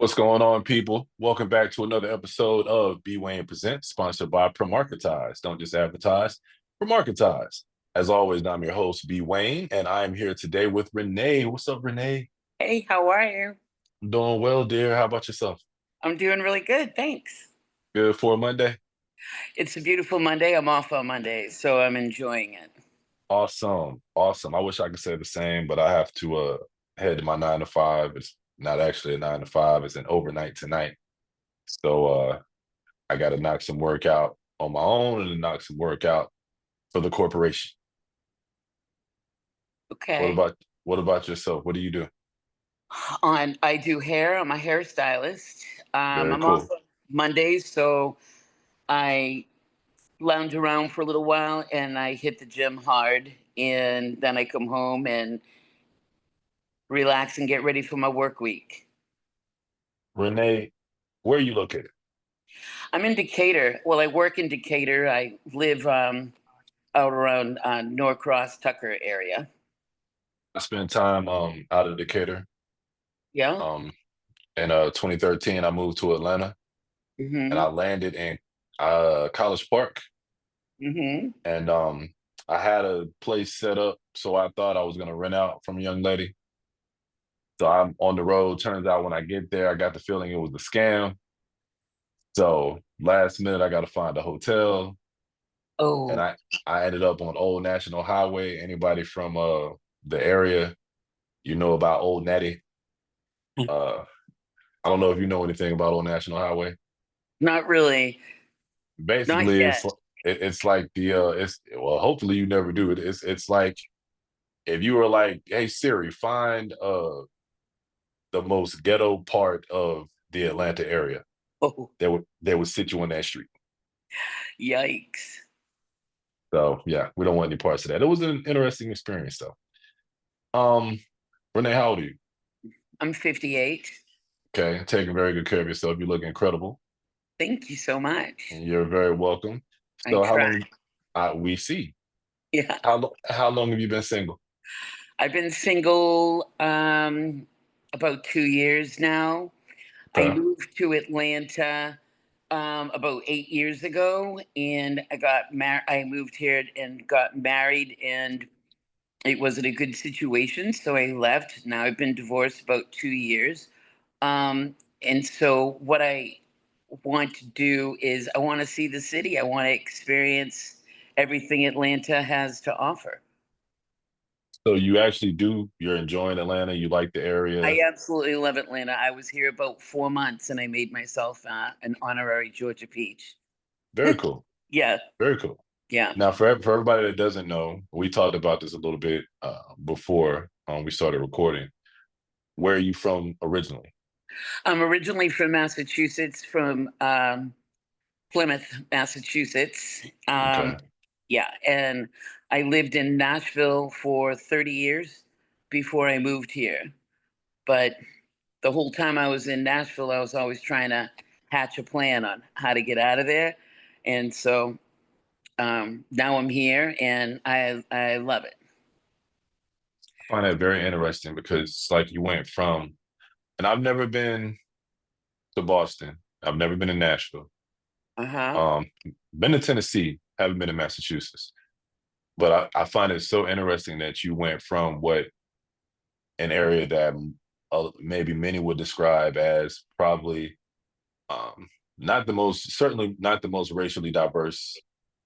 What's going on, people? Welcome back to another episode of bwaynepresents, sponsored by Promarketize. Don't just advertise, Promarketize. As always, I'm your host, B. Wayne, and I'm here today with Renee. What's up, Renee? Hey, how are you? I'm doing well, dear. How about yourself? I'm doing really good, thanks. Good for a Monday? It's a beautiful Monday. I'm off on Monday, so I'm enjoying it. Awesome. Awesome. I wish I could say the same, but I have to head to my 9 to 5. It's not actually a 9 to 5, it's an overnight tonight. So I gotta knock some work out on my own and then knock some work out for the corporation. What Okay. about what about yourself? What do you do? I do hair. I'm a hairstylist. Very I'm off cool. on Mondays, so I lounge around for a little while and I hit the gym hard, and then I come home and relax and get ready for my work week. Renee, where are you located? I'm in Decatur. Well, I work in Decatur. I live out around Norcross Tucker area. I spent time out of Decatur. Yeah. Um in 2013, I moved to Atlanta and Mm-hmm. I landed in College Park, Mm-hmm. and I had a place set up, so I thought I was gonna rent out from a young lady. So I'm on the road. Turns out when I get there, I got the feeling it was a scam. So last minute I gotta find a hotel, and Oh. I ended up on Old National Highway. Anybody from the area, you know about Old Natty. Uh, I don't know if you know anything about Old National Highway. Not really. Not Basically, yet. it's like the it's well, hopefully you never do it. It's like if you were like, hey Siri, find the most ghetto part of the Atlanta area. Oh, They would sit you on that street. yikes. So yeah, we don't want any parts of that. It was an interesting experience though. Um, Renee, how old are you? I'm 58. Okay, taking very good care of yourself. You look incredible. Thank you so much. And you're very welcome. I So how try. long we see. Yeah. How long have you been single? I've been single about 2 years now. I Okay. moved to Atlanta about 8 years ago, and I got married. I moved here and got married, and it wasn't a good situation, so I left. Now I've been divorced about 2 years. And so what I want to do is I want to see the city. I want to experience everything Atlanta has to offer. So you actually do, you're enjoying Atlanta, you like the area. I absolutely love Atlanta. I was here about 4 months and I made myself an honorary Georgia peach. Very cool. Yeah, Very cool. yeah. Now, for everybody that doesn't know, we talked about this a little bit before we started recording. Where are you from originally? I'm originally from Massachusetts, from Plymouth, Massachusetts. Okay. Yeah, and I lived in Nashville for 30 years before I moved here. But the whole time I was in Nashville, I was always trying to hatch a plan on how to get out of there. And so now I'm here and I love it. I find that very interesting because it's like you went from, and I've never been to Boston. I've never been to Nashville. Uh huh. Um, been to Tennessee, haven't been to Massachusetts. But I find it so interesting that you went from what an area that maybe many would describe as probably not the most, certainly not the most racially diverse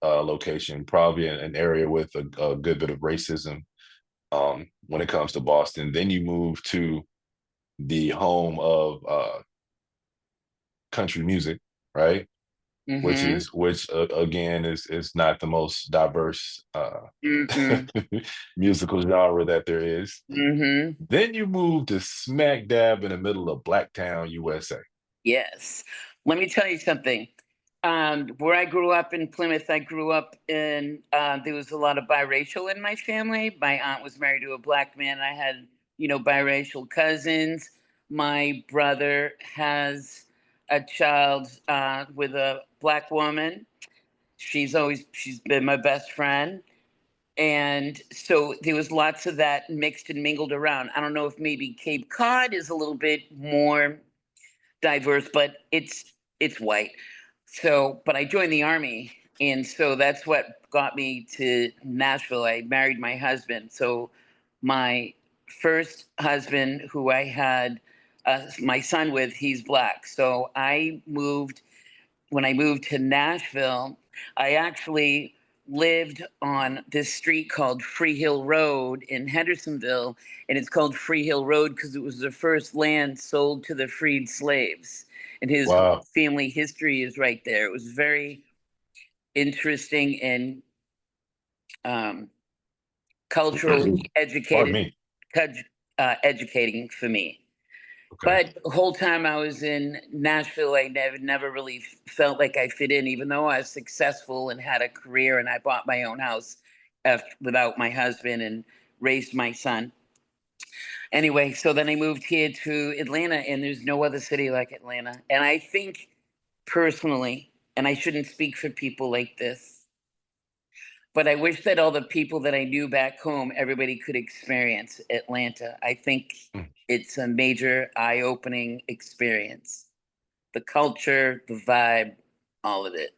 location, probably an area with a good bit of racism when it comes to Boston. Then you move to the home of country music, right? Which Mm is which again is not the most diverse hmm. Mm musical genre that there is. hmm. Mm hmm. Then you move to smack dab in the middle of Blacktown, USA. Yes. Let me tell you something. Where I grew up in Plymouth, I grew up in, there was a lot of biracial in my family. My aunt was married to a black man. I had, biracial cousins. My brother has a child with a black woman. She's been my best friend. And so there was lots of that mixed and mingled around. I don't know if maybe Cape Cod is a little bit more diverse, but it's white. So, but I joined the army, and so that's what got me to Nashville. I married my husband. So, my first husband, who I had my son with, he's black. So I moved when I moved to Nashville. I actually lived on this street called Free Hill Road in Hendersonville, and it's called Free Hill Road because it was the first land sold to the freed slaves. And his whole Wow. family history is right there. It was very interesting and um, culturally Pardon educated, me. educating for me. Okay. But the whole time I was in Nashville, I never really felt like I fit in, even though I was successful and had a career and I bought my own house without my husband and raised my son. Anyway, so then I moved here to Atlanta, and there's no other city like Atlanta. And I think personally, and I shouldn't speak for people like this, but I wish that all the people that I knew back home, everybody could experience Atlanta. I think Mm. it's a major eye opening experience. The culture, the vibe, all of it.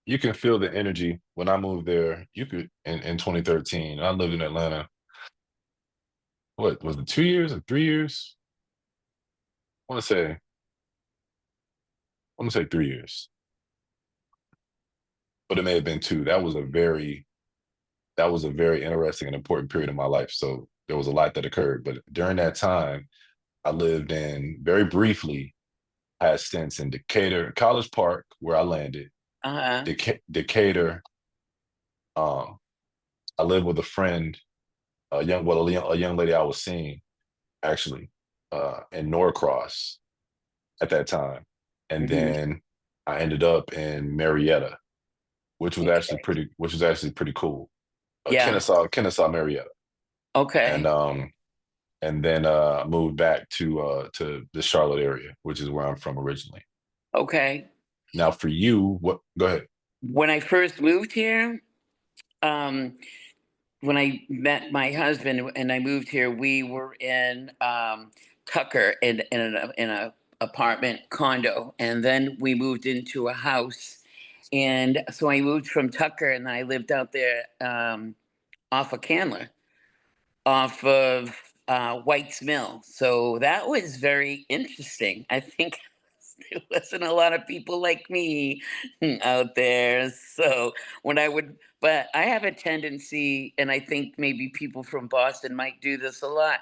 You can feel the energy when I moved there. You could in 2013. I lived in Atlanta. What was it, 2 years or 3 years? I want to say, I want to say 3 years, but it may have been two. That was a very interesting and important period in my life. So there was a lot that occurred. But during that time, I lived in very briefly, had stints in Decatur, College Park, where I landed, Uh-huh. Decatur. Um, I lived with a friend, a young lady I was seeing actually in Norcross at that time, and Hmm. then I ended up in Marietta, Okay. which was actually pretty cool. Yeah. Kennesaw, Marietta, and Okay. then moved back to the Charlotte area, which is where I'm from originally. Okay. Now, for you, what? Go ahead. When I first moved here, um, when I met my husband and I moved here, we were in Tucker in a apartment condo, and then we moved into a house. And so I moved from Tucker, and I lived out there off of Candler, off of White's Mill. So that was very interesting. I think there wasn't a lot of people like me out there. So when I would, but I have a tendency, and I think maybe people from Boston might do this a lot.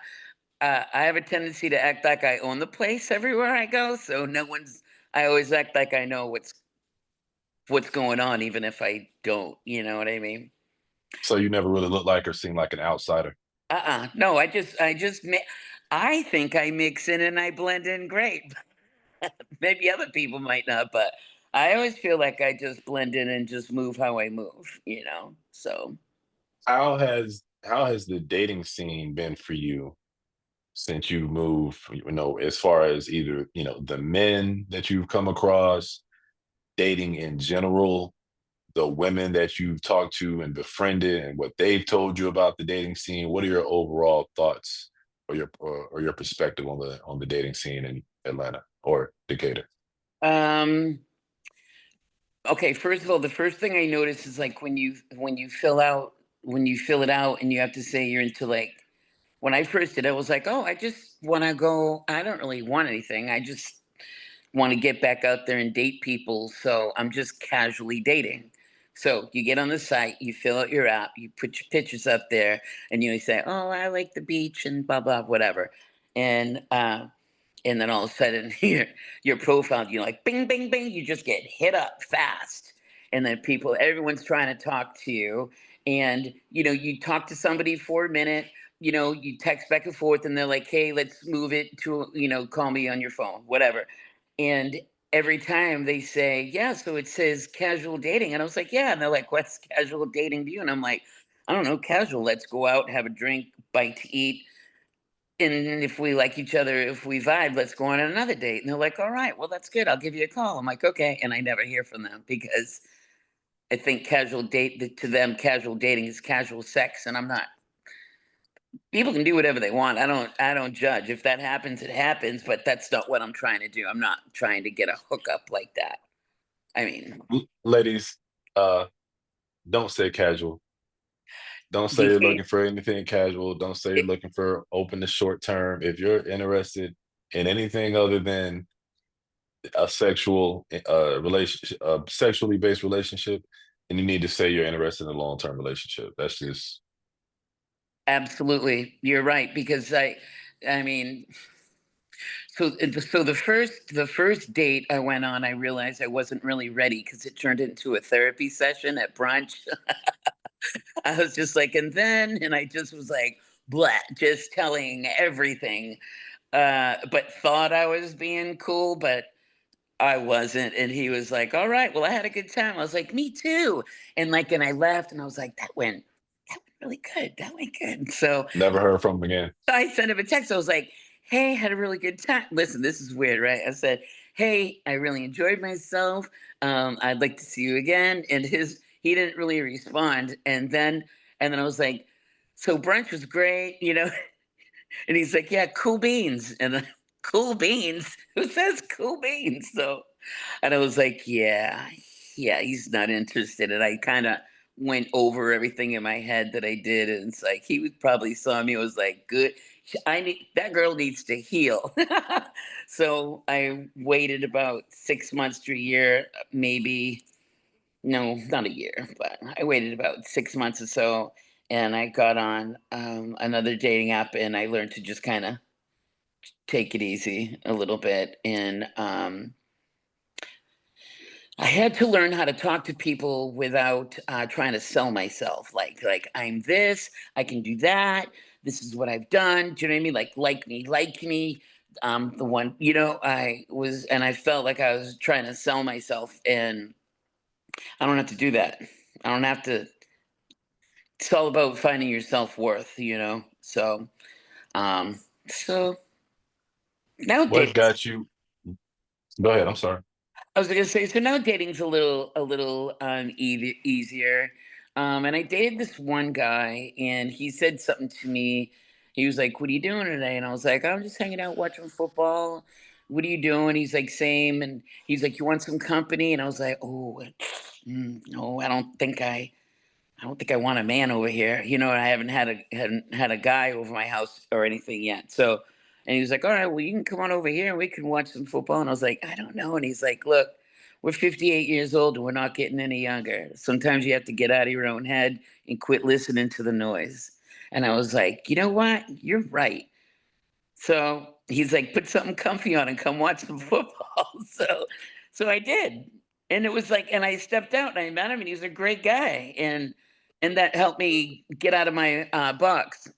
I have a tendency to act like I own the place everywhere I go. So no one's. I always act like I know what's going on, even if I don't. You know what I mean? So you never really looked like or seemed like an outsider. No, I think I mix in and I blend in great. Maybe other people might not, but I always feel like I just blend in and just move how I move, you know? So, How has the dating scene been for you since you moved? You know, as far as either the men that you've come across, dating in general, the women that you've talked to and befriended, and what they've told you about the dating scene. What are your overall thoughts or your perspective on the dating scene in Atlanta or Decatur? um, okay, first of all, the first thing I notice is like when you fill it out and you have to say you're into like when I first did it, I was like, oh, I just want to go. I don't really want anything. I just want to get back out there and date people. So I'm just casually dating. So you get on the site, you fill out your app, you put your pictures up there, and you say, "Oh, I like the beach and blah blah whatever," and and then all of a sudden your profile, you like bing bing bing, you just get hit up fast, and then everyone's trying to talk to you, and you talk to somebody for a minute. You text back and forth, and they're like, "Hey, let's move it to call me on your phone, whatever." And every time they say, yeah, so it says casual dating. And I was like, yeah. And they're like, what's casual dating to you? And I'm like, I don't know, casual. Let's go out, have a drink, bite to eat. And if we like each other, if we vibe, let's go on another date. And they're like, all right, well, that's good. I'll give you a call. I'm like, okay. And I never hear from them because I think casual date to them, casual dating is casual sex. And I'm not People can do whatever they want. I don't judge. If that happens, it happens, but that's not what I'm trying to do. I'm not trying to get a hookup like that. I mean, Ladies, uh, don't say casual. Don't say you're behave. looking for anything casual. Don't say you're looking for open to short term. If you're interested in anything other than a sexual relationship, a sexually based relationship, then you need to say you're interested in a long term relationship. That's just Absolutely. You're right because I mean, so the first date I went on, I realized I wasn't really ready because it turned into a therapy session at brunch. I was just like, and I just was like, blah, just telling everything. But thought I was being cool, but I wasn't. And he was like, all right, well, I had a good time. I was like, me too. And I laughed and I was like, that went really good. That went good. So never heard from them again. I sent him a text. I was like, hey, had a really good time. Listen, this is weird, right? I said, hey, I really enjoyed myself. I'd like to see you again. And he didn't really respond. And then I was like, so brunch was great. And he's like, yeah, cool beans. And cool beans? Who says cool beans? And I was like, yeah, he's not interested. And I kind of went over everything in my head that I did. And it's like, he was probably saw me, was like, good. That girl needs to heal. So I waited about 6 months to a year, maybe, no, not a year, but I waited about 6 months or so. And I got on another dating app and I learned to just kind of take it easy a little bit. And I had to learn how to talk to people without trying to sell myself. Like I'm this, I can do that. This is what I've done. Do you know what I mean? Like me, like me. The one, I was, and I felt like I was trying to sell myself, and I don't have to do that. I don't have to. It's all about finding your self worth. Um, so What nowadays, got you? Go ahead. I'm sorry. I was gonna say, so now dating's a little easier. And I dated this one guy, and he said something to me. He was like, "What are you doing today?" And I was like, "I'm just hanging out watching football." What are you doing? He's like, "Same." And he's like, "You want some company?" And I was like, "Oh, no, I don't think I want a man over here. I haven't had a guy over my house or anything yet." And he was like, "All right, well, you can come on over here and we can watch some football." And I was like, "I don't know." And he's like, "Look, we're 58 years old and we're not getting any younger. Sometimes you have to get out of your own head and quit listening to the noise." And I was like, "You know what? You're right." So he's like, "Put something comfy on and come watch some football." So I did. And it was like, and I stepped out and I met him and he was a great guy. And that helped me get out of my box.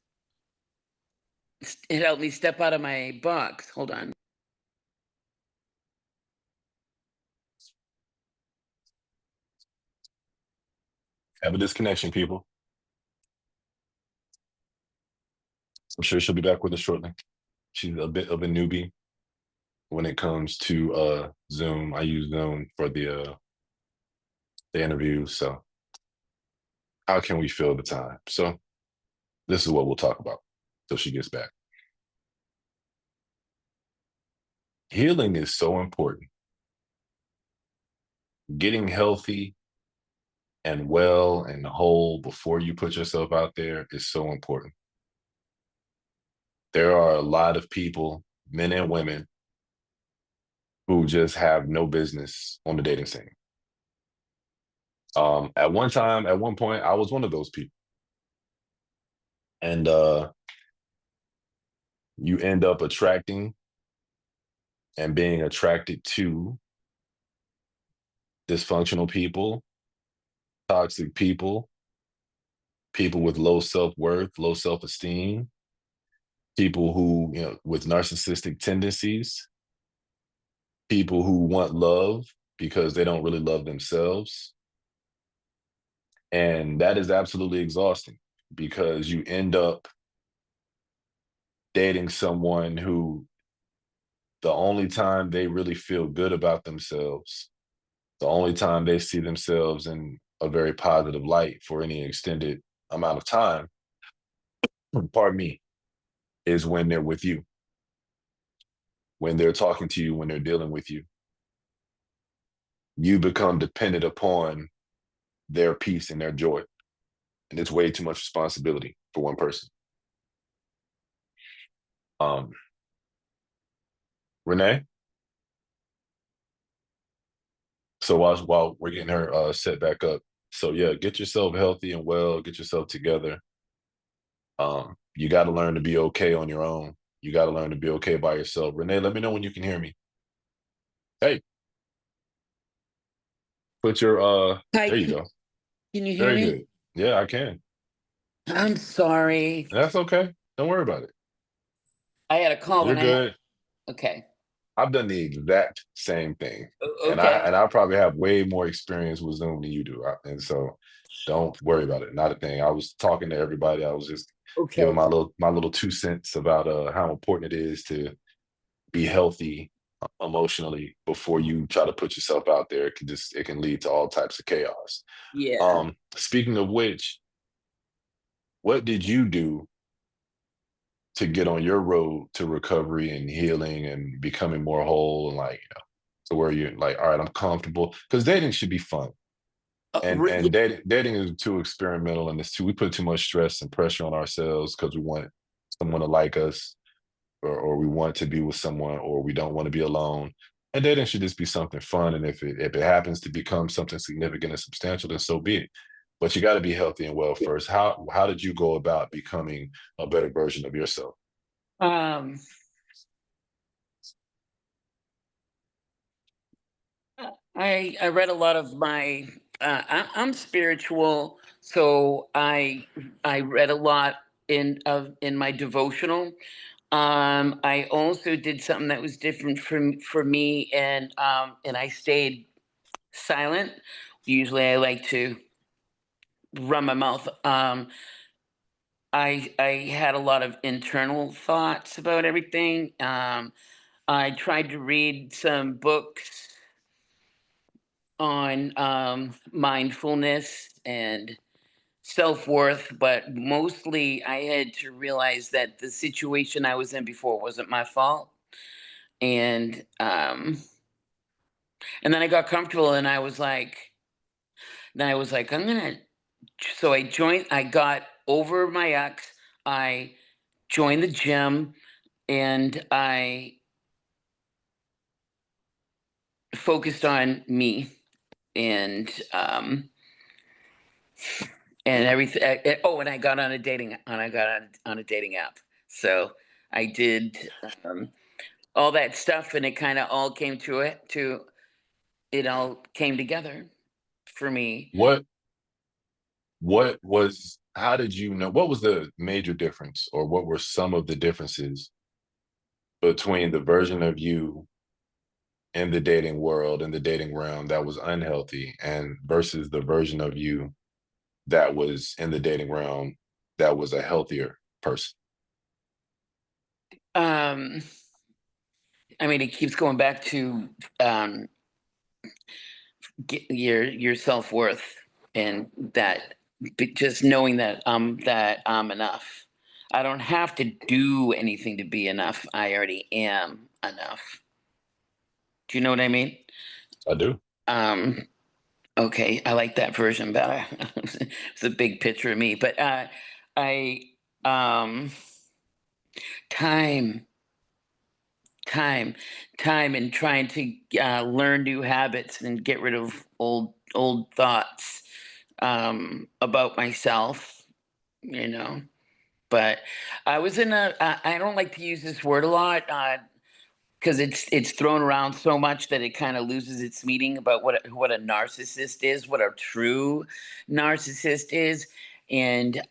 It helped me step out of my box. Hold on. Have a disconnection, people. I'm sure she'll be back with us shortly. She's a bit of a newbie when it comes to Zoom. I use Zoom for the interviews. So how can we fill the time? So this is what we'll talk about till she gets back. Healing is so important. Getting healthy and well and whole before you put yourself out there is so important. There are a lot of people, men and women, who just have no business on the dating scene. At one point, I was one of those people. And you end up attracting and being attracted to dysfunctional people, toxic people, people with low self-worth, low self-esteem, people who, with narcissistic tendencies, people who want love because they don't really love themselves. And that is absolutely exhausting because you end up dating someone who the only time they really feel good about themselves, the only time they see themselves in a very positive light for any extended amount of time pardon me, is when they're with you, when they're talking to you, when they're dealing with you. You become dependent upon their peace and their joy. And it's way too much responsibility for one person. Um, Renee, so while we're getting her set back up, so yeah, get yourself healthy and well, get yourself together. You got to learn to be okay on your own. You got to learn to be okay by yourself. Renee, let me know when you can hear me. Hey, put your Hi, there you go. can you hear Very me? good. Yeah, I can. I'm sorry. That's okay. Don't worry about it. I had a call You're and I had, good. okay. I've done the exact same thing, and I Okay. and I probably have way more experience with Zoom than you do, and so don't worry about it. Not a thing. I was talking to everybody. I was just giving Okay. my little 2 cents about how important it is to be healthy emotionally before you try to put yourself out there. It can lead to all types of chaos. Yeah. Speaking of which, what did you do to get on your road to recovery and healing and becoming more whole and like to where you're like, all right, I'm comfortable because dating should be fun. And Yeah. dating is too experimental and it's too we put too much stress and pressure on ourselves because we want someone to like us or we want to be with someone or we don't want to be alone. And dating should just be something fun. And if it happens to become something significant and substantial, then so be it. But you got to be healthy and well first. How did you go about becoming a better version of yourself? Um, I read a lot of my. I'm spiritual, so I read a lot in my devotional. I also did something that was different for me, and I stayed silent. Usually, I like to run my mouth. I had a lot of internal thoughts about everything. I tried to read some books on mindfulness and self worth, but mostly I had to realize that the situation I was in before wasn't my fault, and then I got comfortable, and I was like, I'm gonna. So I joined. I got over my ex. I joined the gym, and I focused on me and everything. Oh, and I got on a dating app. So I did all that stuff, and it kind of all came to it. To it all came together for me. What was how did you know what was the major difference or what were some of the differences between the version of you in the dating world in the dating realm that was unhealthy and versus the version of you that was in the dating realm that was a healthier person? Um, I mean, it keeps going back to um, your self worth and that just knowing that I'm enough. I don't have to do anything to be enough. I already am enough. Do you know what I mean? I do. Um, okay, I like that version better. It's a big picture of me, but I um, time, time, time, and trying to learn new habits and get rid of old thoughts about myself. You know, but I was in a. I don't like to use this word a lot. Because it's thrown around so much that it kind of loses its meaning about what a narcissist is, what a true narcissist is. And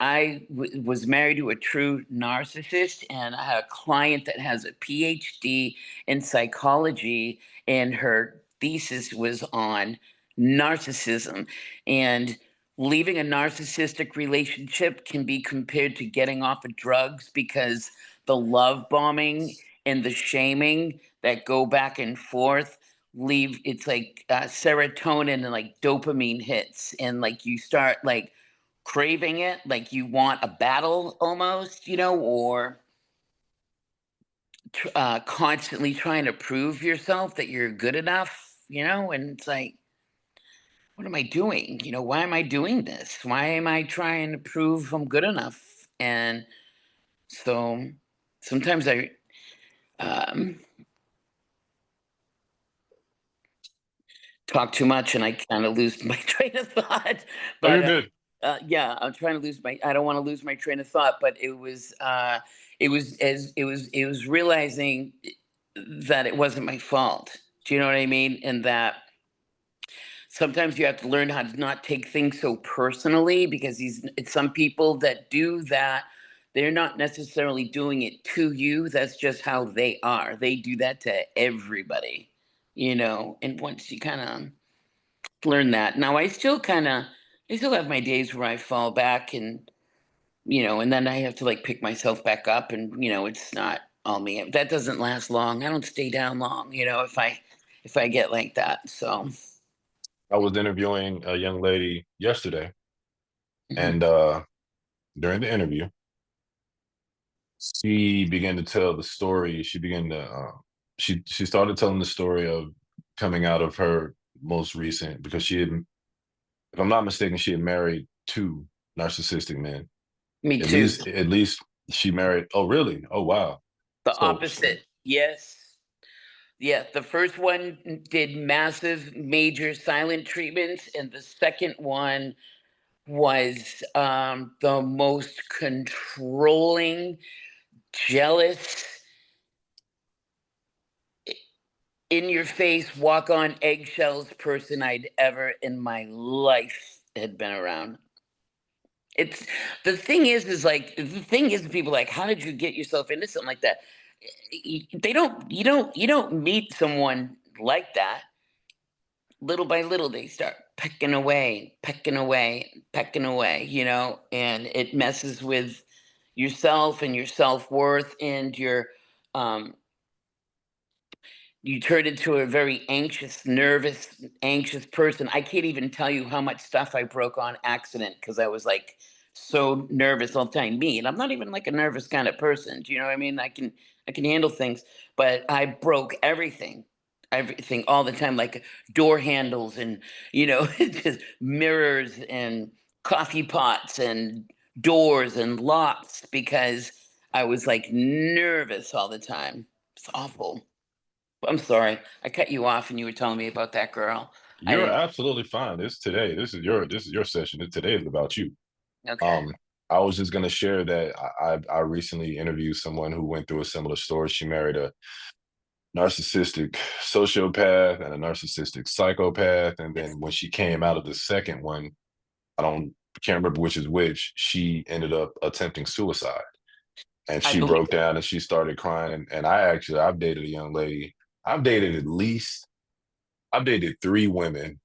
was married to a true narcissist, and I had a client that has a PhD in psychology, and her thesis was on narcissism. And leaving a narcissistic relationship can be compared to getting off of drugs because the love bombing and the shaming that go back and forth leave it's like serotonin and like dopamine hits and like you start like craving it, like you want a battle almost, or constantly trying to prove yourself that you're good enough, and it's like, what am I doing? Why am I doing this? Why am I trying to prove I'm good enough? And so sometimes I um, talk too much and I kind of lose my train of thought. Oh, you're But good. yeah, I'm trying to lose my. I don't want to lose my train of thought. But it was realizing that it wasn't my fault. Do you know what I mean? And that sometimes you have to learn how to not take things so personally, because it's some people that do that, they're not necessarily doing it to you. That's just how they are. They do that to everybody, and once you kind of learn that. Now I still have my days where I fall back, and then I have to like pick myself back up, and it's not all me. That doesn't last long. I don't stay down long, if I get like that. So I was interviewing a young lady yesterday, mhm. and during the interview, she began to tell the story. She began to she started telling the story of coming out of her most recent, because she had, if I'm not mistaken, she had married two narcissistic men. Me At too. least at least she married. Oh, really? Oh, wow. The So opposite. Yes. Yeah. The first one did massive, major silent treatments, and the second one was the most controlling, jealous, in your face, walk on eggshells person I'd ever in my life had been around. It's the thing is, people like, how did you get yourself into something like that? They don't, you don't meet someone like that. Little by little, they start pecking away, pecking away, pecking away, and it messes with yourself and your self worth and um, you turn into a very anxious, nervous, anxious person. I can't even tell you how much stuff I broke on accident because I was like so nervous all the time. Me, and I'm not even like a nervous kind of person. Do you know what I mean? I can handle things, but I broke everything all the time, like door handles and just mirrors and coffee pots and doors and locks because I was like nervous all the time. It's awful. I'm sorry. I cut you off and you were telling me about that girl. I you're didn't. absolutely fine. This today. This is your session. Today is about you. Okay. Um, I was just gonna share that I recently interviewed someone who went through a similar story. She married a narcissistic sociopath and a narcissistic psychopath, and then when she came out of the second one, I don't can't remember which is which. She ended up attempting suicide, and I she believe broke down and she started crying. And I've dated a young lady. I've dated at least I've dated three women.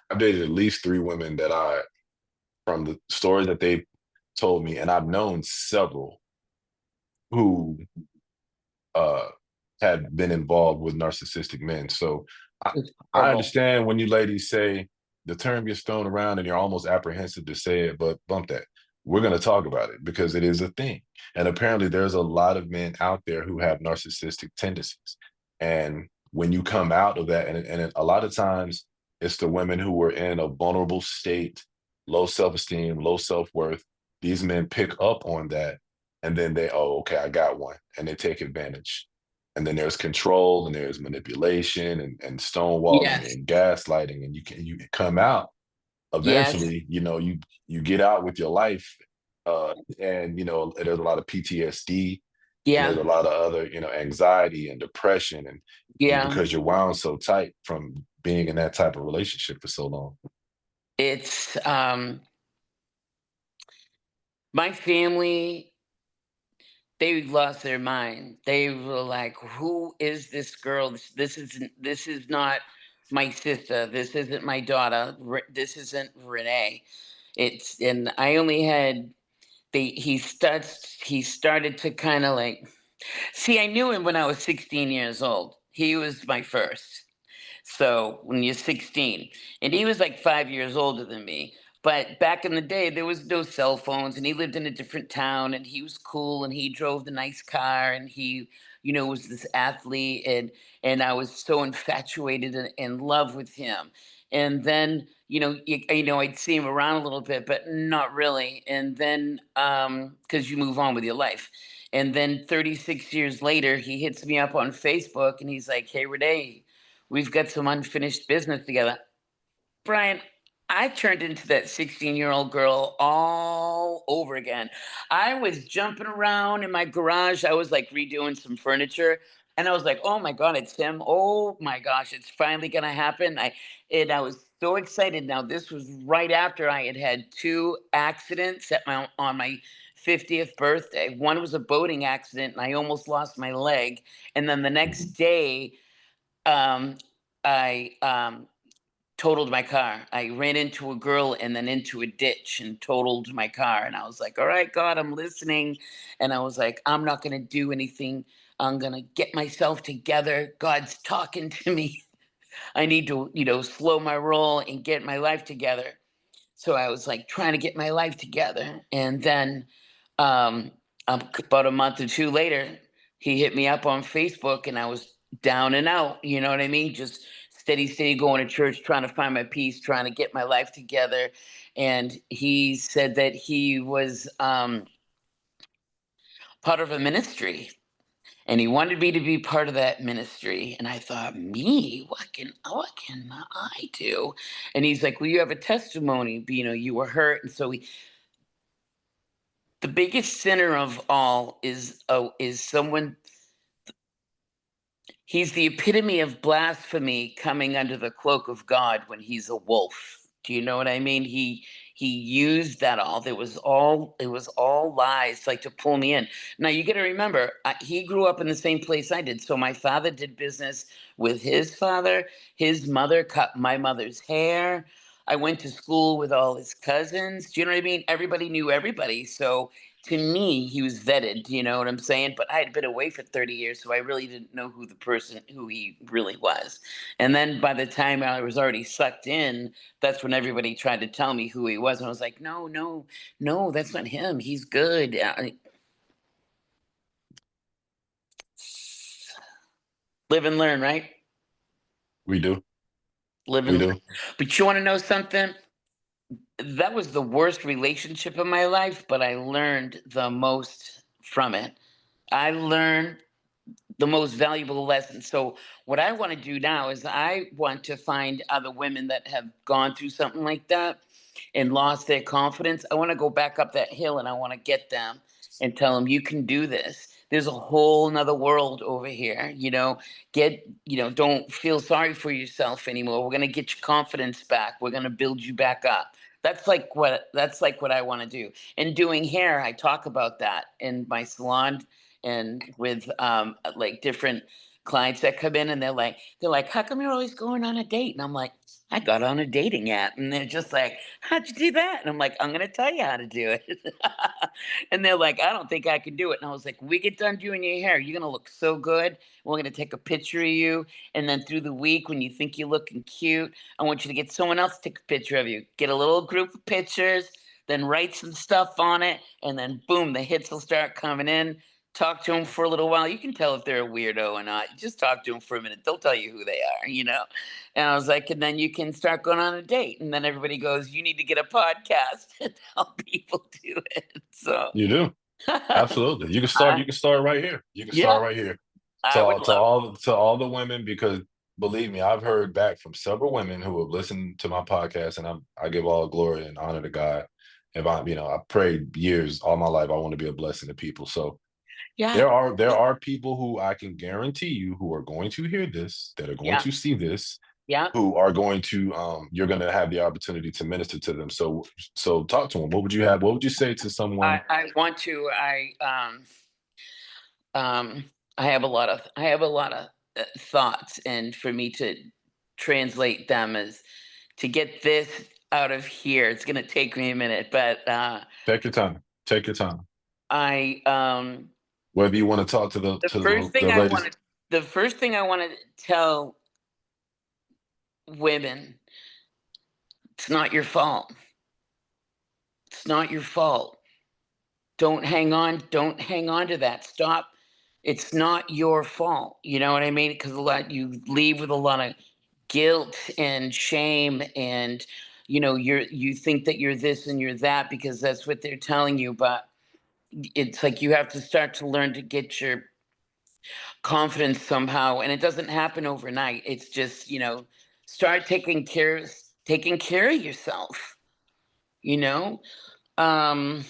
I've dated at least three women that from the stories that they told me, and I've known several who uh, had been involved with narcissistic men. So I, it's I horrible. understand when you ladies say the term gets thrown around and you're almost apprehensive to say it, but bump that. We're going to talk about it because it is a thing. And apparently, there's a lot of men out there who have narcissistic tendencies. And when you come out of that, and a lot of times it's the women who were in a vulnerable state, low self esteem, low self worth. These men pick up on that, and then oh, okay, I got one, and they take advantage. And then there's control, and there's manipulation, and stonewalling Yes. and gaslighting, and you come out Yes. eventually. You get out with your life, and there's a lot of PTSD, and there's Yeah. a lot of other anxiety and depression, and Yeah. because you're wound so tight from being in that type of relationship for so long. It's my family, they lost their mind. They were like, who is this girl? This is not my sister. This isn't my daughter. This isn't Renee. And I only had he started to kind of like. See, I knew him when I was 16 years old. He was my first. So when you're 16, and he was like 5 years older than me. But back in the day, there was no cell phones, and he lived in a different town, and he was cool, and he drove the nice car, and he, was this athlete, and I was so infatuated and in love with him. And then, I'd see him around a little bit, but not really. And then, because you move on with your life. And then 36 years later, he hits me up on Facebook, and he's like, "Hey, Renee, we've got some unfinished business together." Brian, I turned into that 16-year-old girl all over again. I was jumping around in my garage. I was like redoing some furniture. And I was like, oh my God, it's him. Oh my gosh, it's finally gonna happen. I was so excited. Now, this was right after I had had two accidents on my 50th birthday. One was a boating accident, and I almost lost my leg. And then the next Mhm. day, um, I totaled my car. I ran into a girl and then into a ditch and totaled my car. And I was like, all right, God, I'm listening. And I was like, I'm not going to do anything. I'm going to get myself together. God's talking to me. I need to, slow my roll and get my life together. So I was like trying to get my life together. And then um, about a month or two later, he hit me up on Facebook, and I was down and out. You know what I mean? Just steady, steady going to church, trying to find my peace, trying to get my life together. And he said that he was part of a ministry, and he wanted me to be part of that ministry. And I thought, me, what can I do? And he's like, well, you have a testimony. You were hurt, and so the biggest sinner of all is someone. He's the epitome of blasphemy coming under the cloak of God when he's a wolf. Do you know what I mean? He used that all. It was all lies, like to pull me in. Now you got to remember, he grew up in the same place I did. So my father did business with his father. His mother cut my mother's hair. I went to school with all his cousins. Do you know what I mean? Everybody knew everybody. So to me, he was vetted, you know what I'm saying? But I had been away for 30 years, so I really didn't know who he really was. And then by the time I was already sucked in, that's when everybody tried to tell me who he was. And I was like, no, no, no, that's not him. He's good. Live and learn, right? We do. Live We and learn. do. But you want to know something? That was the worst relationship of my life, but I learned the most from it. I learned the most valuable lesson. So what I want to do now is I want to find other women that have gone through something like that and lost their confidence. I want to go back up that hill, and I want to get them and tell them, you can do this. There's a whole nother world over here. Don't feel sorry for yourself anymore. We're gonna get your confidence back. We're gonna build you back up. That's like what I want to do. And doing hair, I talk about that in my salon and with like different clients that come in, and they're like, how come you're always going on a date? And I'm like, I got on a dating app. And they're just like, how'd you do that? And I'm like, I'm going to tell you how to do it. And they're like, I don't think I can do it. And I was like, when we get done doing your hair, you're going to look so good. We're going to take a picture of you. And then through the week, when you think you're looking cute, I want you to get someone else to take a picture of you. Get a little group of pictures, then write some stuff on it. And then boom, the hits will start coming in. Talk to them for a little while. You can tell if they're a weirdo or not. Just talk to them for a minute. They'll tell you who they are. And I was like, and then you can start going on a date. And then everybody goes, you need to get a podcast and help people do it. So, You do. Absolutely. You can start. I, You can start right here. You can yeah, start right here. I would To love. all the women, because believe me, I've heard back from several women who have listened to my podcast, and I give all glory and honor to God. If I prayed years all my life, I want to be a blessing to people. So Yeah, there are people who I can guarantee you who are going to hear this, that are going yeah, to see this, yeah. who are going to you're going to have the opportunity to minister to them. So talk to them. What would you say to someone? I want to. Um, I have a lot of thoughts, and for me to translate them is to get this out of here. It's going to take me a minute, but Take your time. Take your time. I Whether you want to talk to the first thing the I ladies. wanted the first thing I want to tell women, it's not your fault. It's not your fault. Don't hang on to that. Stop. It's not your fault. You know what I mean? Because a lot you leave with a lot of guilt and shame, and you think that you're this and you're that because that's what they're telling you, but it's like you have to start to learn to get your confidence somehow, and it doesn't happen overnight. It's just, start taking care of yourself, you know? Um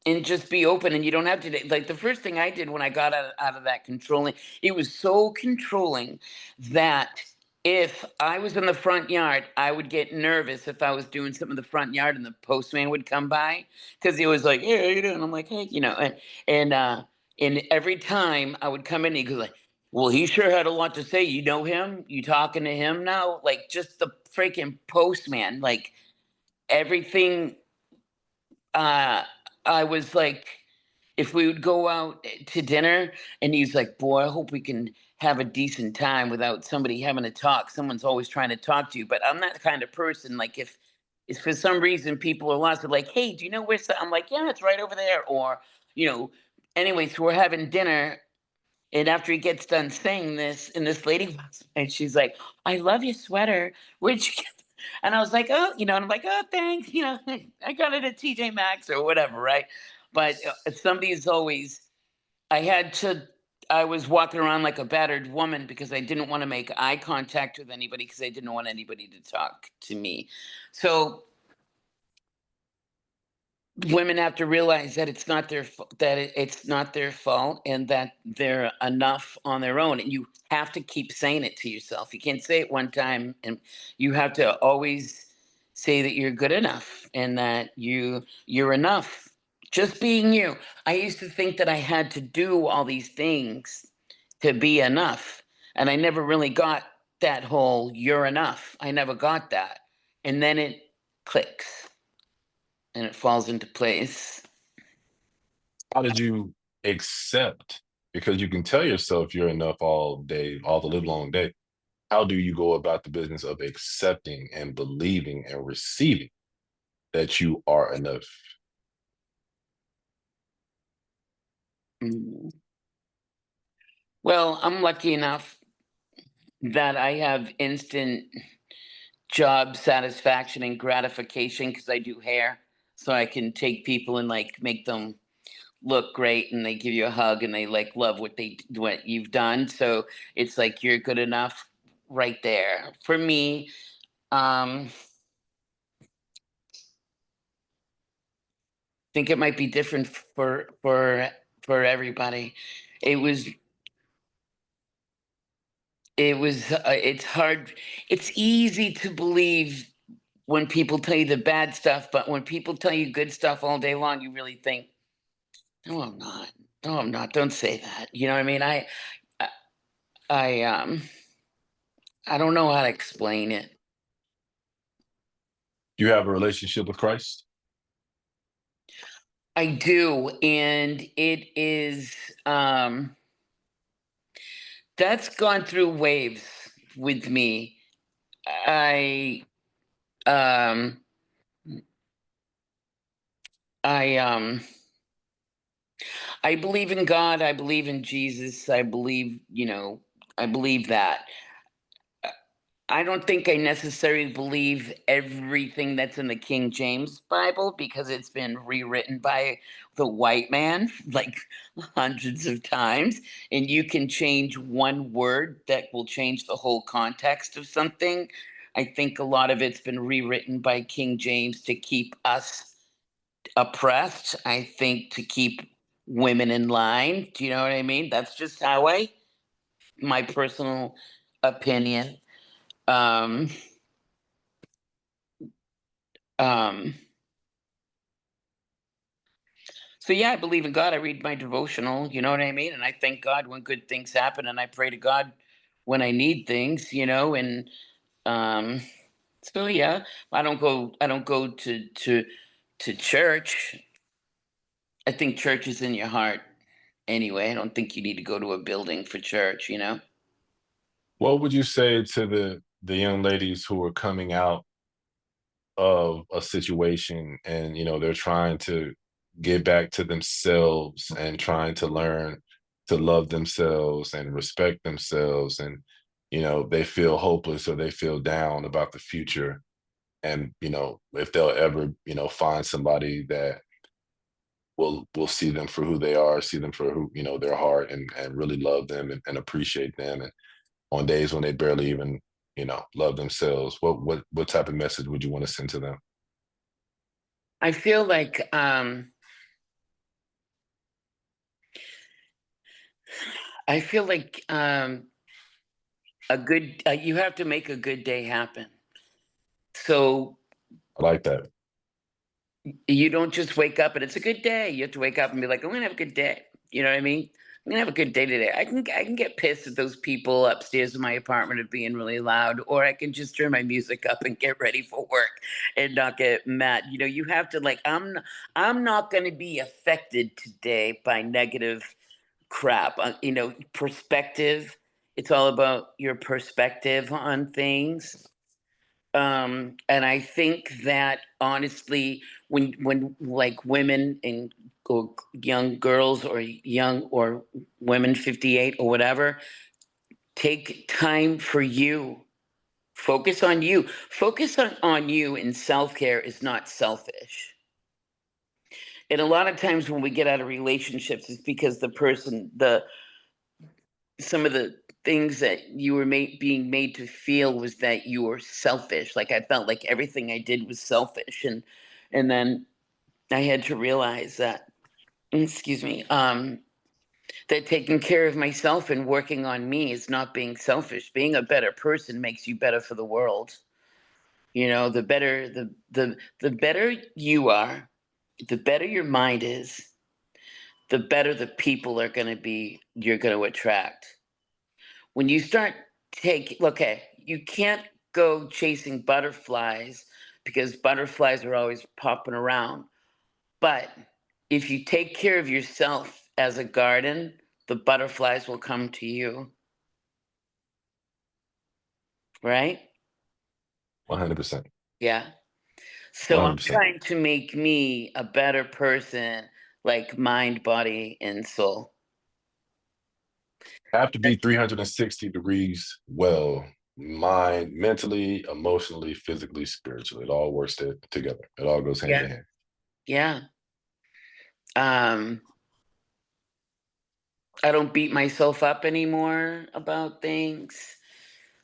and just be open, and you don't have to, like, the first thing I did when I got out of that controlling, it was so controlling that if I was in the front yard, I would get nervous if I was doing something in the front yard and the postman would come by, because he was like, "Hey, how you doing?" I'm like, "Hey," and and every time I would come in, he goes like, "Well, he sure had a lot to say. You know him? You talking to him now?" Like, just the freaking postman, like, everything. uh I was like, if we would go out to dinner and he's like, "Boy, I hope we can have a decent time without somebody having to talk. Someone's always trying to talk to you." But I'm that kind of person. Like, if for some reason people are lost, they're like, "Hey, do you know where I'm like, "Yeah, it's right over there." Or, you know, anyway, so we're having dinner, and after he gets done saying this, and this lady walks by, and she's like, "I love your sweater. Where'd you get?" And I was like, "Oh," and I'm like, "Oh, thanks. I got it at TJ Maxx or whatever, right?" But somebody's always, I had to, I was walking around like a battered woman because I didn't want to make eye contact with anybody because I didn't want anybody to talk to me. So women have to realize that it's not it's not their fault, and that they're enough on their own, and you have to keep saying it to yourself. You can't say it one time, and you have to always say that you're good enough and that you're enough, just being you. I used to think that I had to do all these things to be enough, and I never really got that whole "you're enough." I never got that, and then it clicks and it falls into place. How did you accept? Because you can tell yourself you're enough all day, all the live long day. How do you go about the business of accepting and believing and receiving that you are enough? Mm. Well, I'm lucky enough that I have instant job satisfaction and gratification because I do hair. So I can take people and like make them look great, and they give you a hug and they like love what you've done. So it's like you're good enough right there. For me, I think it might be different for everybody. It was it's hard. It's easy to believe when people tell you the bad stuff, but when people tell you good stuff all day long, you really think, "No, I'm not. No, I'm not. Don't say that." You know what I mean? I, I, I don't know how to explain it. You have a relationship with Christ? I do, and it is, that's gone through waves with me. I, um, I, um, I believe in God. I believe in Jesus. I believe that. I don't think I necessarily believe everything that's in the King James Bible because it's been rewritten by the white man like hundreds of times. And you can change one word that will change the whole context of something. I think a lot of it's been rewritten by King James to keep us oppressed. I think to keep women in line. Do you know what I mean? That's just my personal opinion. Um, Um, so yeah, I believe in God. I read my devotional, you know what I mean? And I thank God when good things happen, and I pray to God when I need things, and um so yeah, I don't go to church. I think church is in your heart anyway. I don't think you need to go to a building for church. What would you say to the young ladies who are coming out of a situation, and they're trying to get back to themselves and trying to learn to love themselves and respect themselves, and they feel hopeless or they feel down about the future, and if they'll ever find somebody that will see them for who they are, see them for who their heart, and really love them, and appreciate them, and on days when they barely even love themselves, what type of message would you want to send to them? I feel like I feel like a good you have to make a good day happen. So I like that. you don't just wake up and it's a good day. You have to wake up and be like, I'm gonna have a good day. You know what I mean? I'm gonna have a good day today. I can get pissed at those people upstairs in my apartment of being really loud, or I can just turn my music up and get ready for work and not get mad. You have to like I'm not gonna be affected today by negative crap. Perspective. It's all about your perspective on things. And I think that honestly, when like women and or young girls or young or women 58 or whatever, take time for you. Focus on you. Focus on you, and self-care is not selfish. And a lot of times when we get out of relationships, it's because the some of the things that you were being made to feel was that you were selfish. Like I felt like everything I did was selfish, and then I had to realize that, excuse me, that taking care of myself and working on me is not being selfish. Being a better person makes you better for the world. The better the better you are, the better your mind is, the better the people are going to be you're going to attract. When you start okay, you can't go chasing butterflies because butterflies are always popping around. But if you take care of yourself as a garden, the butterflies will come to you, right? 100%. Yeah. So I'm 100%. trying to make me a better person, like mind, body, and soul. Have to be 360 degrees well, mind, mentally, emotionally, physically, spiritually. It all works together. It all goes hand Yeah. in hand. Yeah. Um, I don't beat myself up anymore about things,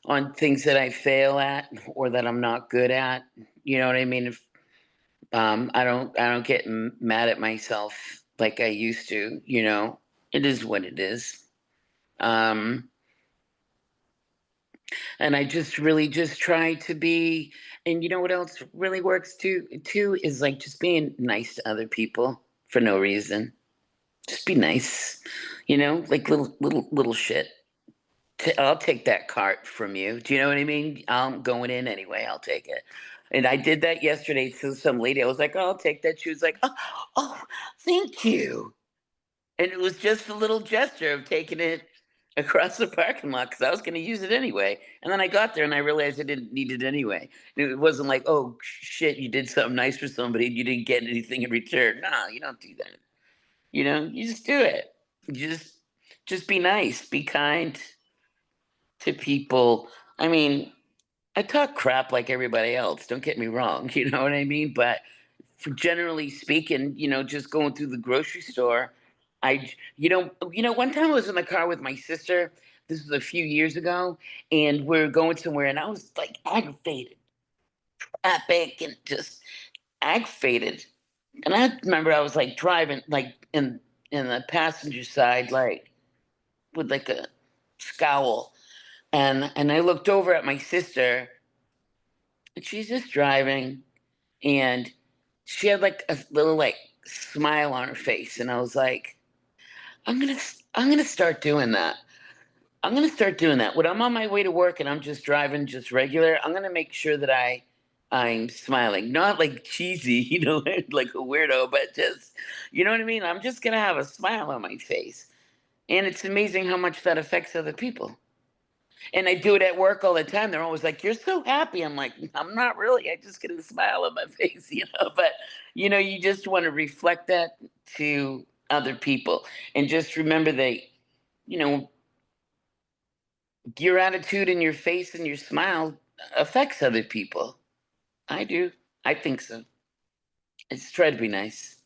on things that I fail at or that I'm not good at. You know what I mean? If I don't get mad at myself like I used to. It is what it is. Um, and I just really just try to be. And you know what else really works too is like just being nice to other people for no reason. Just be nice. Like little shit. I'll take that cart from you. Do you know what I mean? I'm going in anyway. I'll take it. And I did that yesterday to some lady. I was like, "Oh, I'll take that." She was like, "Oh, thank you." And it was just a little gesture of taking it across the parking lot because I was going to use it anyway. And then I got there and I realized I didn't need it anyway. And it wasn't like, "Oh shit, you did something nice for somebody and you didn't get anything in return." No, you don't do that. You just do it. You just be nice, be kind to people. I mean, I talk crap like everybody else. Don't get me wrong. You know what I mean? But generally speaking, just going through the grocery store, one time I was in the car with my sister. This was a few years ago, and we are going somewhere, and I was like aggravated, epic, and just aggravated. And I remember I was like driving, like in the passenger side, like with like a scowl, and I looked over at my sister, and she's just driving, and she had like a little like smile on her face, and I was like, I'm gonna start doing that. I'm gonna start doing that when I'm on my way to work and I'm just driving just regular. I'm gonna make sure that I'm smiling, not like cheesy, like a weirdo, but just you know what I mean. I'm just gonna have a smile on my face, and it's amazing how much that affects other people. And I do it at work all the time. They're always like, "You're so happy." I'm like, "I'm not really. I just get a smile on my face, you know." But you just want to reflect that to other people, and just remember that you know your attitude and your face and your smile affects other people. I do. I think so. I just try to be nice.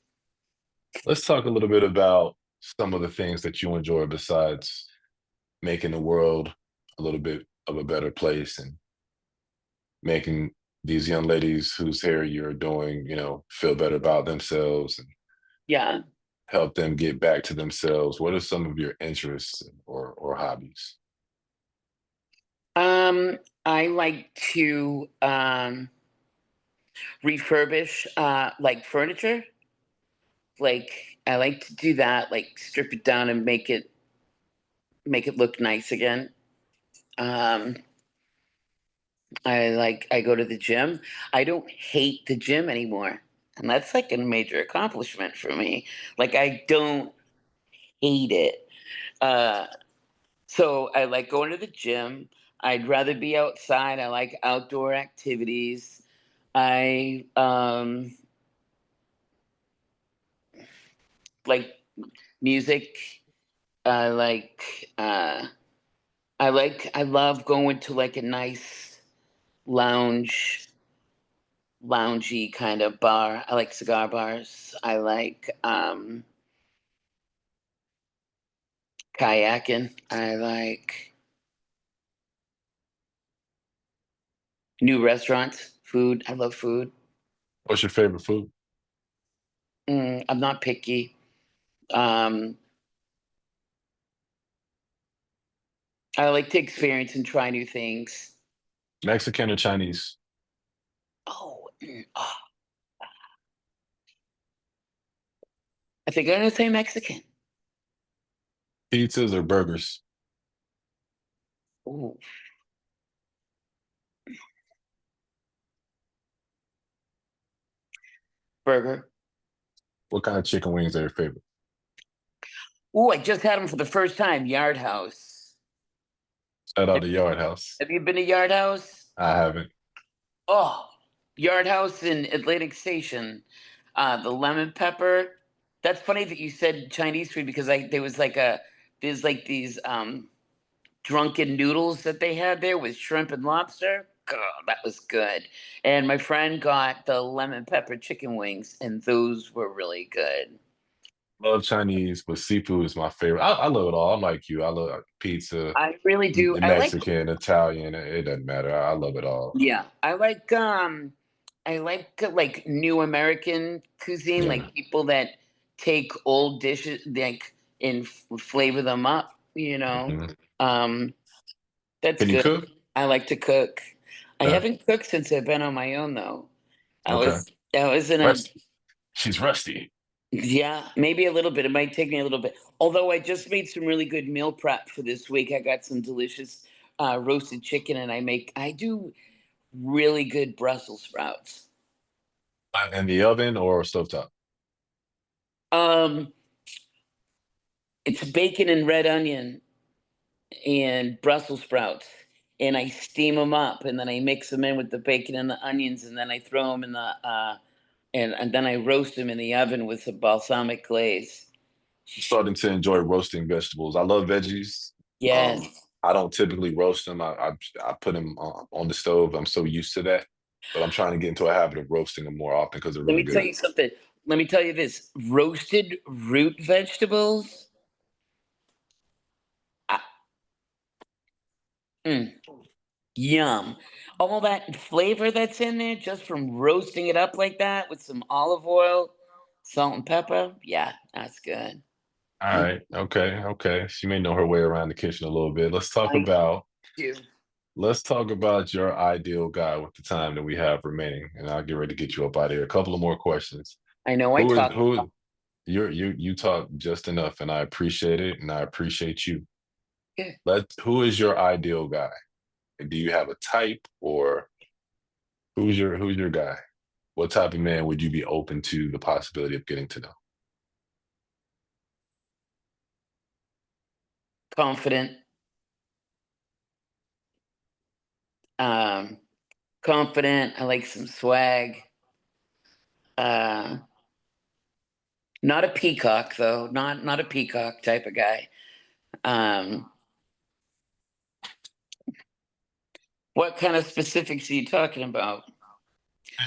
Let's talk a little bit about some of the things that you enjoy besides making the world a little bit of a better place and making these young ladies whose hair you're doing, feel better about themselves and Yeah. help them get back to themselves. What are some of your interests or hobbies? I like to refurbish like furniture. Like I like to do that, like strip it down and make it look nice again. Um, I go to the gym. I don't hate the gym anymore. And that's like a major accomplishment for me. Like I don't hate it. Uh so I like going to the gym. I'd rather be outside. I like outdoor activities. I like music. I like I love going to like a nice lounge loungy kind of bar. I like cigar bars. I like kayaking. I like new restaurants, food. I love food. What's your favorite food? I'm not picky. Um, I like to experience and try new things. Mexican or Chinese? Oh, I think I'm gonna say Mexican. Pizzas or burgers? Ooh, burger. What kind of chicken wings are your favorite? Ooh, I just had them for the first time. Yard House. Shout out Have to Yard House. have you been to Yard House? I haven't. Oh, Yard House in Atlantic Station. The lemon pepper. That's funny that you said Chinese food because there's like these drunken noodles that they had there with shrimp and lobster. God, that was good. And my friend got the lemon pepper chicken wings, and those were really good. Love Chinese, but seafood is my favorite. I love it all. I'm like you. I love pizza, I really do. Mexican, Italian. It doesn't matter. I love it all. Yeah, I like new American cuisine, Yeah. like people that take old dishes like and flavor them up, Mhm. Um, that's Can you good. cook? I like to cook. I Yeah. haven't cooked since I've been on my own though. I Okay. was I was in a Rust. She's rusty. yeah, maybe a little bit. It might take me a little bit. Although I just made some really good meal prep for this week. I got some delicious roasted chicken and I do really good Brussels sprouts. In the oven or stovetop? Um, it's bacon and red onion and Brussels sprouts, and I steam them up, and then I mix them in with the bacon and the onions, and then I throw them in the and then I roast them in the oven with some balsamic glaze. I'm starting to enjoy roasting vegetables. I love veggies. Um, Yes. I don't typically roast them. I put them on the stove. I'm so used to that, but I'm trying to get into a habit of roasting them more often because they're Let really me tell good. you something. Let me tell you this: roasted root vegetables. ah, mm, Yum! All that flavor that's in there just from roasting it up like that with some olive oil, salt and pepper. Yeah, that's good. All Mm, right. Okay. Okay. She may know her way around the kitchen a little bit. I do. Let's talk about your ideal guy with the time that we have remaining, and I'll get ready to get you up out of here. A couple of more questions. I know I Who is talk. who? You talk just enough, and I appreciate it, and I appreciate you. Yeah. Who is your ideal guy? Do you have a type, or who's your guy? What type of man would you be open to the possibility of getting to know? Confident, Um, confident. I like some swag. Uh, not a peacock though. Not a peacock type of guy. Um, what kind of specifics are you talking about?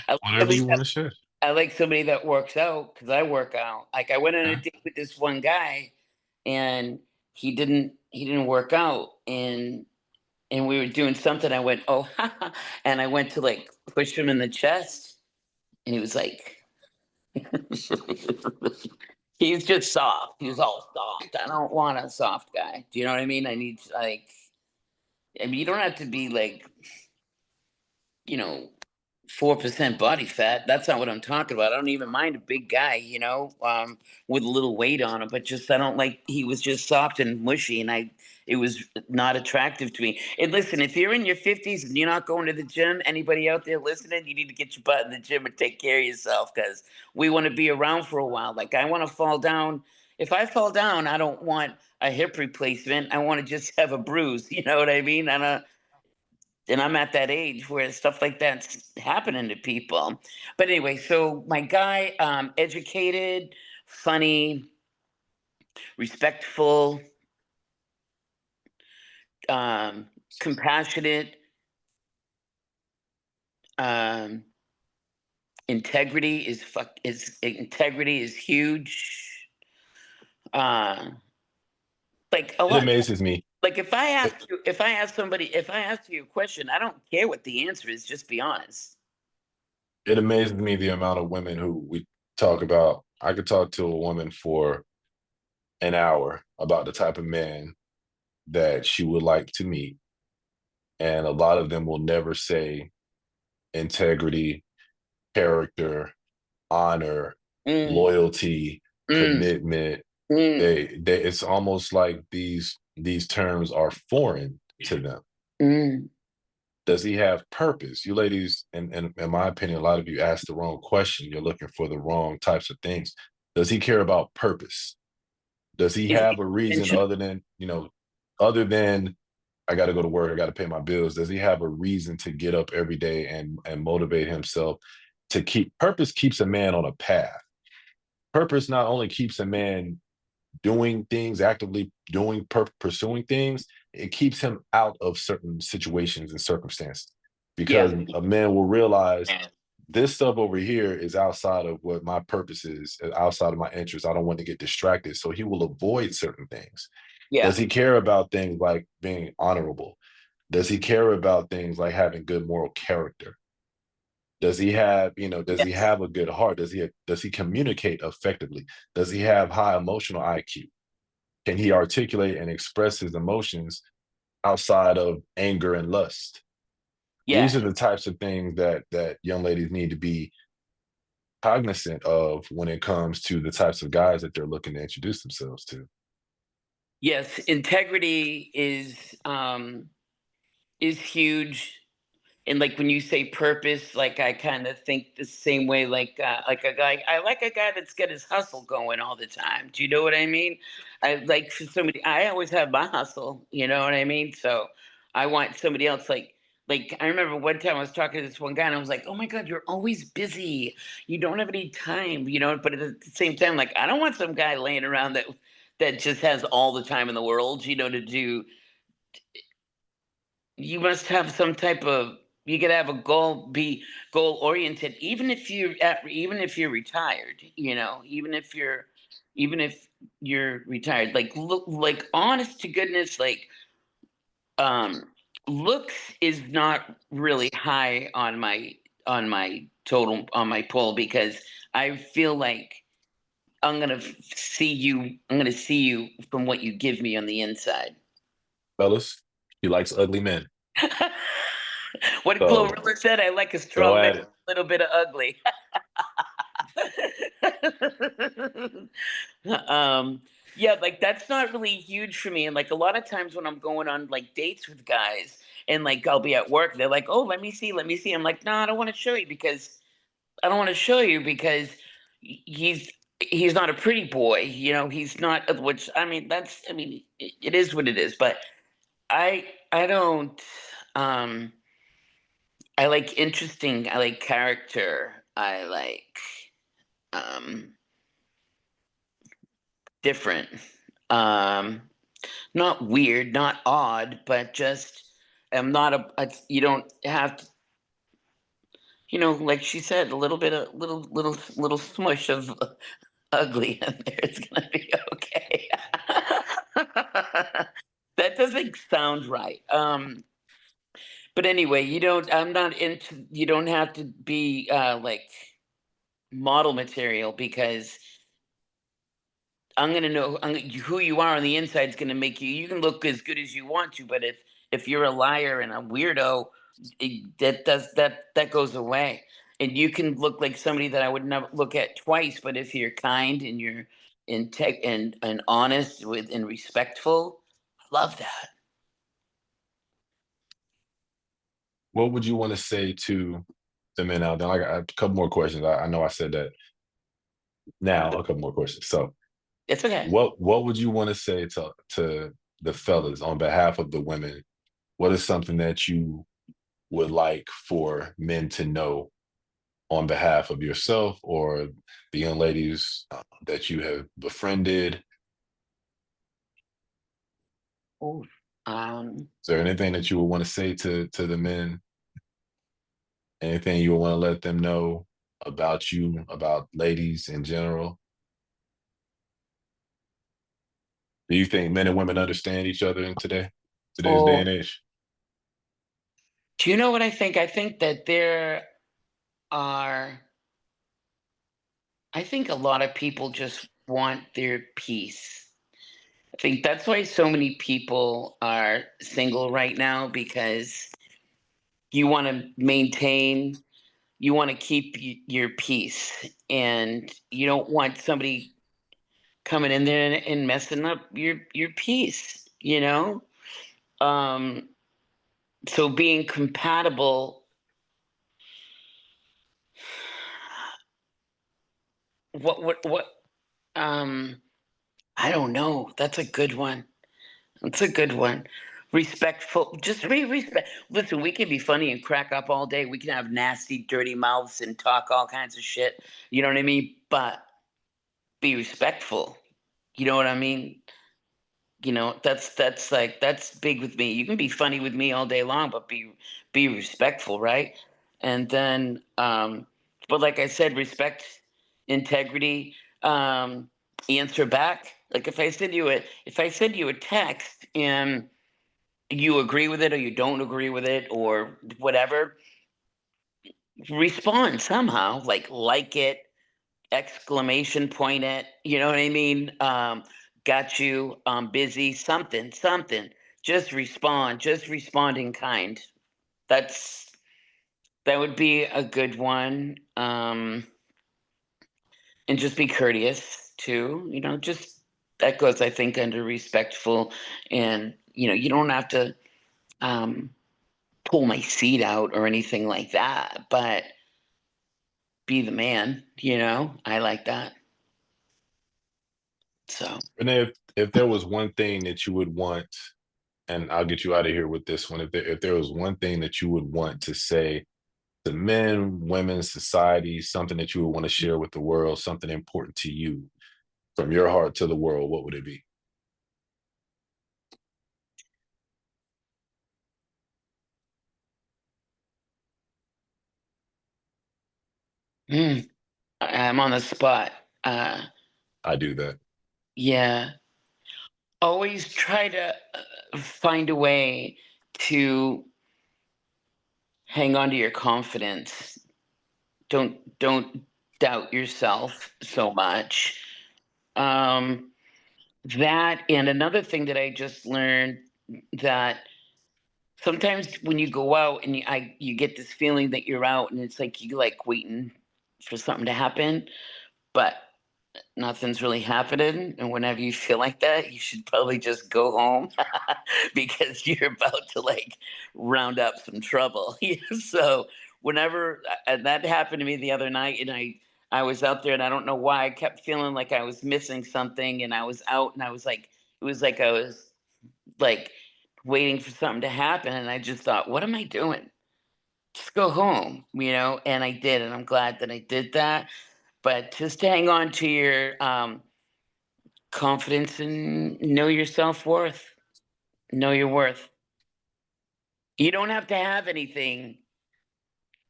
I like Whatever somebody you want that to share. I like somebody that works out because I work out. Like I went on a Okay. date with this one guy, and he didn't work out, and we were doing something. I went, oh, and I went to like push him in the chest, and he was like, he's just soft. He was all soft. I don't want a soft guy. Do you know what I mean? I need like, I mean, you don't have to be like, you know, 4% body fat. That's not what I'm talking about. I don't even mind a big guy, with a little weight on him, but just I don't like he was just soft and mushy, and it was not attractive to me. And listen, if you're in your 50s and you're not going to the gym, anybody out there listening, you need to get your butt in the gym and take care of yourself because we want to be around for a while. Like I want to fall down. If I fall down, I don't want a hip replacement. I want to just have a bruise. You know what I mean? And I'm at that age where stuff like that's happening to people. But anyway, so my guy, educated, funny, respectful, compassionate, um, integrity is huge. Uh, like a It lot. amazes me. Like It, if I ask you a question, I don't care what the answer is. Just be honest. it amazes me the amount of women who we talk about. I could talk to a woman for an hour about the type of man that she would like to meet, and a lot of them will never say integrity, character, honor, Mm, loyalty, mm, commitment. mm, They it's almost like these terms are foreign to them. mm. Does he have purpose? You ladies, in my opinion, a lot of you ask the wrong question. You're looking for the wrong types of things. Does he care about purpose? Does he Is he have a reason intentional? other than I got to go to work, I got to pay my bills? Does he have a reason to get up every day and motivate himself to keep purpose keeps a man on a path. Purpose not only keeps a man doing things, actively pursuing things, it keeps him out of certain situations and circumstances Yeah. because a man will realize this stuff over here is outside of what my purpose is, outside of my interests. I don't want to get distracted. So he will avoid certain things. Does Yeah. he care about things like being honorable? Does he care about things like having good moral character? Does he Yes. have a good heart? Does he communicate effectively? Does he have high emotional IQ? Can he articulate and express his emotions outside of anger and lust? These Yeah. are the types of things that young ladies need to be cognizant of when it comes to the types of guys that they're looking to introduce themselves to. Yes. Integrity is huge. And like when you say purpose, like I kind of think the same way. Like a guy, I like a guy that's got his hustle going all the time. Do you know what I mean? I like for somebody. I always have my hustle. You know what I mean? So I want somebody else. Like I remember one time I was talking to this one guy, and I was like, "Oh my God, you're always busy. You don't have any time." But at the same time, like I don't want some guy laying around that just has all the time in the world. To do. You must have some type of, you could have a goal, be goal oriented, even if you're retired, even if you're retired, like look, like honest to goodness, like um looks is not really high on my poll because I feel like I'm gonna see you from what you give me on the inside. Fellas, he likes ugly men. What So Glorilla said, I like a go strong man at with it. a little bit of ugly. um, yeah, like that's not really huge for me. And like a lot of times when I'm going on like dates with guys and like I'll be at work, they're like, "Oh, let me see." I'm like, "No, I don't want to show you because I don't want to show you because he's he's not a pretty boy, he's not." Which I mean, it is what it is. But I don't. Um, I like interesting. I like character. I like um, different. Um, Not weird, not odd, but just I'm not you don't have to, like she said, a little bit of little smush of ugly in there. It's gonna be okay. That doesn't sound right. But anyway, you don't. I'm not into. You don't have to be like model material because I'm gonna know who you are on the inside is gonna make you. You can look as good as you want to, but if you're a liar and a weirdo, that goes away. And you can look like somebody that I would never look at twice. But if you're kind and you're and honest with and respectful, I love that. What would you want to say to the men out there? I got a couple more questions. I know I said that. Now a couple more questions. So, It's okay. what would you want to say to the fellas on behalf of the women? What is something that you would like for men to know on behalf of yourself or the young ladies that you have befriended? Oh, um, Is there anything that you would want to say to the men? Anything you would want to let them know about you, about ladies in general? Do you think men and women understand each other in today's day and oh, age? do you know what I think? I think that there are. I think a lot of people just want their peace. I think that's why so many people are single right now because you want to maintain, you want to keep your peace, and you don't want somebody coming in there and messing up your peace. Um, so being compatible. What? Um, I don't know. That's a good one. That's a good one. Respectful. Just be respect. Listen, we can be funny and crack up all day. We can have nasty, dirty mouths and talk all kinds of shit. You know what I mean? But be respectful. You know what I mean? That's big with me. You can be funny with me all day long, but be respectful, right? And then, but like I said, respect, integrity, answer back. Like if I send you a text and you agree with it or you don't agree with it or whatever, respond somehow. Like it, exclamation point it. You know what I mean? Got you. I'm busy. Something. Just respond. Just respond in kind. That's that would be a good one. And just be courteous too. Just that goes, I think, under respectful. And you don't have to um, pull my seat out or anything like that, but be the man. I like that. So. And if there was one thing that you would want, and I'll get you out of here with this one, if there was one thing that you would want to say to men, women, society, something that you would want to share with the world, something important to you from your heart to the world, what would it be? Mm. I'm on the spot. Uh, I do that. yeah. Always try to find a way to hang on to your confidence. Don't doubt yourself so much. Um, that and another thing that I just learned that sometimes when you go out and you get this feeling that you're out and it's like you like waiting for something to happen, but nothing's really happening. And whenever you feel like that, you should probably just go home because you're about to like round up some trouble. So whenever and that happened to me the other night, and I was out there, and I don't know why I kept feeling like I was missing something, and I was out, and I was like, it was like I was like waiting for something to happen, and I just thought, what am I doing? just go home, and I did, and I'm glad that I did that. But just hang on to your confidence and know your self-worth. Know your worth. You don't have to have anything.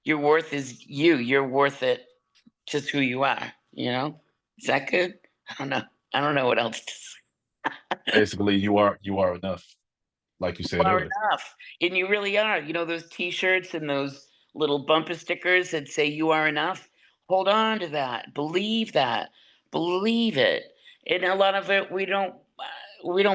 Your worth is you. You're worth it, just who you are, Is that good? I don't know. I don't know what else to say. Basically, you are enough, like you said Are earlier. enough. And you really are. Those t-shirts and those little bumper stickers that say you are enough? Hold on to that. Believe that. Believe it. And a lot of it we don't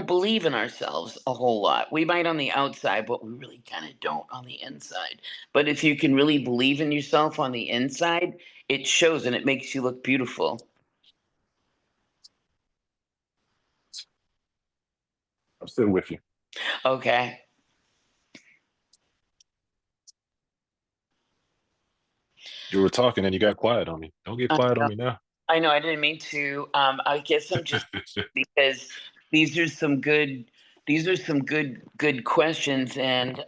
believe in ourselves a whole lot. We might on the outside, but we really kind of don't on the inside. But if you can really believe in yourself on the inside, it shows and it makes you look beautiful. I'm still with you. Okay. You were talking and you got quiet on me. Don't get I quiet on know. me now. I know. I didn't mean to. I guess I'm just because these are some good. These are some good questions, and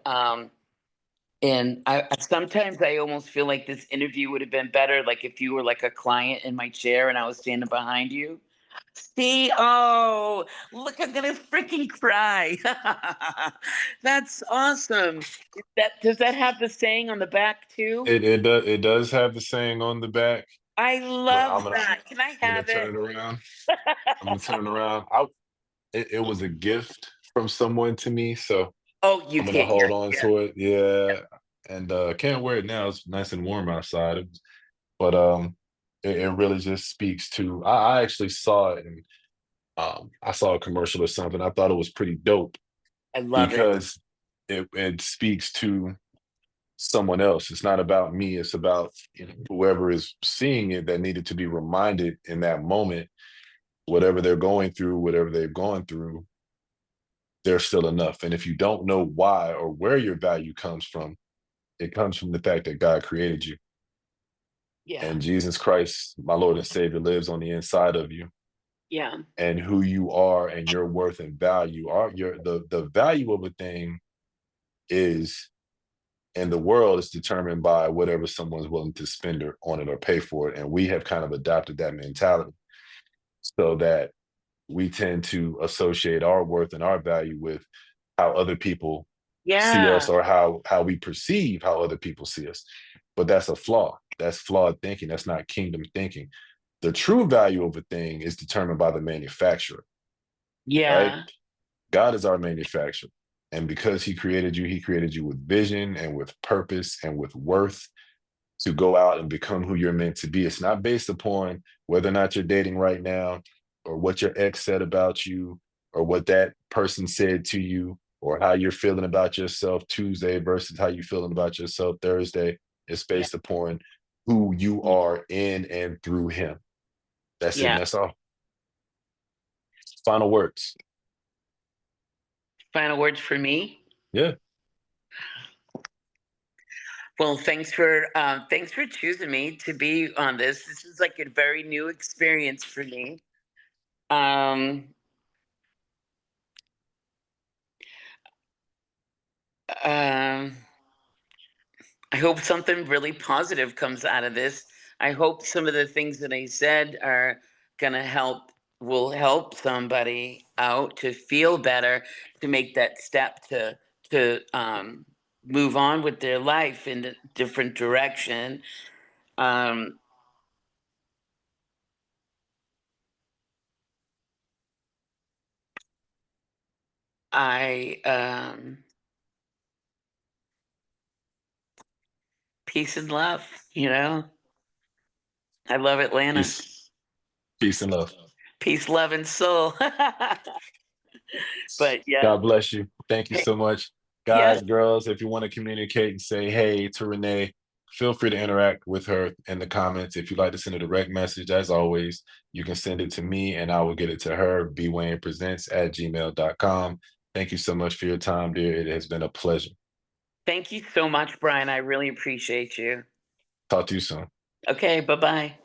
sometimes I almost feel like this interview would have been better, like if you were like a client in my chair and I was standing behind you. See, oh, look, I'm gonna freaking cry. That's awesome. Does that have the saying on the back too? It does have the saying on the back. I But love that. Can I I'm gonna have turn it? it around. I'm gonna turn it around. It was a gift from someone to me, so Oh, you I'm gonna can't. hold Yeah, on yeah. to it. Yeah, and can't wear it now. It's nice and warm outside, but it really just speaks to. I actually saw it, and I saw a commercial or something. I thought it was pretty dope I love it. because it speaks to someone else. It's not about me. It's about whoever is seeing it that needed to be reminded in that moment, whatever they're going through, whatever they've gone through, they're still enough. And if you don't know why or where your value comes from, it comes from the fact that God created you. Yeah, And Jesus Christ, my Lord and Savior, lives on the inside of you. yeah, And who you are and your worth and value are the value of a thing is in the world is determined by whatever someone's willing to spend on it or pay for it. And we have kind of adopted that mentality so that we tend to associate our worth and our value with how other people see yeah, us or how we perceive how other people see us. But that's a flaw. That's flawed thinking. That's not kingdom thinking. The true value of a thing is determined by the manufacturer, right? yeah, God is our manufacturer. And because he created you with vision and with purpose and with worth to go out and become who you're meant to be. It's not based upon whether or not you're dating right now, or what your ex said about you, or what that person said to you, or how you're feeling about yourself Tuesday versus how you feeling about yourself Thursday. It's yeah, based upon who you are in and through him. That's it. And yeah. that's all. Final words. Final words for me. Yeah. Well, thanks for choosing me to be on this. This is like a very new experience for me. Um, um, I hope something really positive comes out of this. I hope some of the things that I said are gonna will help somebody out to feel better, to make that step to move on with their life in a different direction. Um, I Peace and love. I love Atlanta. Peace. Peace and love. Peace, love, and soul. But yeah, God bless you. Thank you so much. yes. Guys, girls, if you want to communicate and say hey to Renee, feel free to interact with her in the comments. If you'd like to send a direct message, as always, you can send it to me and I will get it to her, bwaynepresents@gmail.com. Thank you so much for your time, dear. It has been a pleasure. Thank you so much, Brian. I really appreciate you. Talk to you soon. Okay, bye bye.